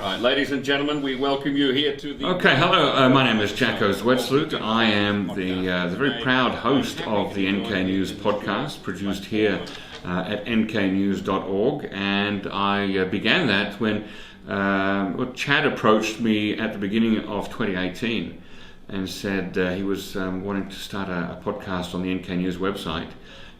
Right, ladies and gentlemen, we welcome you here to the... Okay, hello, my name is Jacco Zwetsloot. I am the very proud host of the NKNews Podcast, produced here at NKNews.org, and I began that when Chad approached me at the beginning of 2018 and said he was wanting to start a podcast on the NKNews website,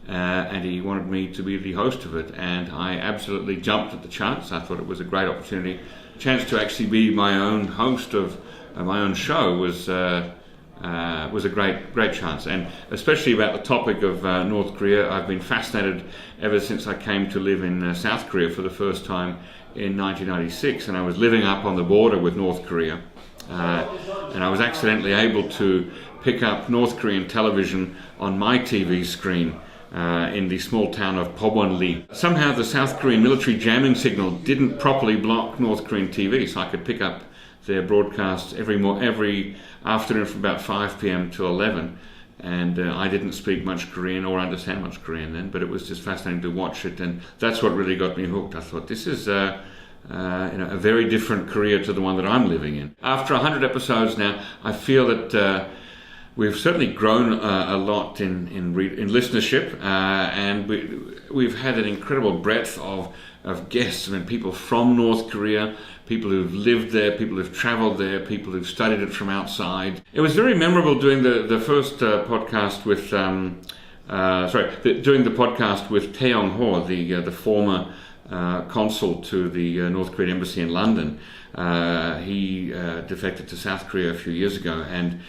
and he wanted me to be the host of it, and I absolutely jumped at the chance. I thought it was a great opportunity. Chance to actually be my own host of my own show was a great chance, and especially about the topic of North Korea. I've been fascinated ever since I came to live in South Korea for the first time in 1996, and I was living up on the border with North Korea, and I was accidentally able to pick up North Korean television on my TV screen in the small town of Pobonli. Somehow the South Korean military jamming signal didn't properly block North Korean TV, so I could pick up their broadcasts every afternoon from about 5 p.m. to 11. And I didn't speak much Korean or understand much Korean then, but it was just fascinating to watch it, and that's what really got me hooked. I thought, this is a very different Korea to the one that I'm living in. After 100 episodes now, I feel that we've certainly grown a lot in listenership, and we've had an incredible breadth of guests. I mean, people from North Korea, people who've lived there, people who've travelled there, people who've studied it from outside. It was very memorable doing the first podcast with doing the podcast with Tae Yong-ho, the former consul to the North Korean embassy in London. He defected to South Korea a few years ago, and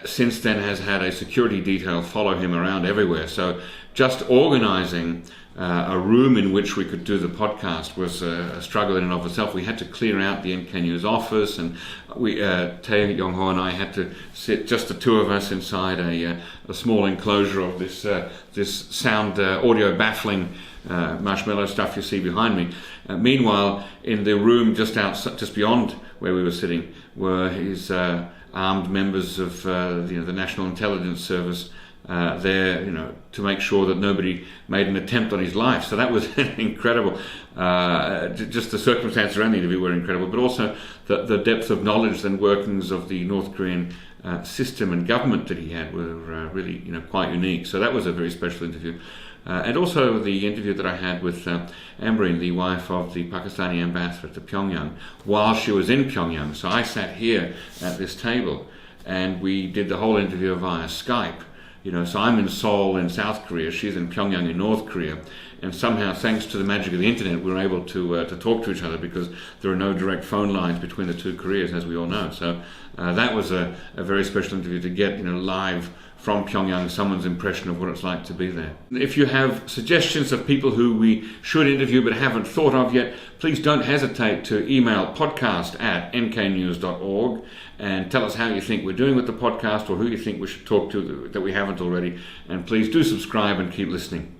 since then has had a security detail follow him around everywhere. So just organising a room in which we could do the podcast was a struggle in and of itself. We had to clear out the NK News office, and Tae Yong-ho and I had to sit, just the two of us, inside a small enclosure of this sound audio baffling marshmallow stuff you see behind me. Meanwhile, in the room just beyond where we were sitting were his armed members of the National Intelligence Service there, to make sure that nobody made an attempt on his life. So that was incredible. Just the circumstances around the interview were incredible, but also the depth of knowledge and workings of the North Korean system and government that he had were really, quite unique. So that was a very special interview. And also the interview that I had with Ambreen, the wife of the Pakistani ambassador to Pyongyang, while she was in Pyongyang. So I sat here at this table, and we did the whole interview via Skype. So I'm in Seoul in South Korea, she's in Pyongyang in North Korea, and somehow, thanks to the magic of the internet, we were able to talk to each other, because there are no direct phone lines between the two Koreas, as we all know. So that was a very special interview to get live from Pyongyang, someone's impression of what it's like to be there. If you have suggestions of people who we should interview but haven't thought of yet, please don't hesitate to email podcast@nknews.org and tell us how you think we're doing with the podcast, or who you think we should talk to that we haven't already. And please do subscribe and keep listening.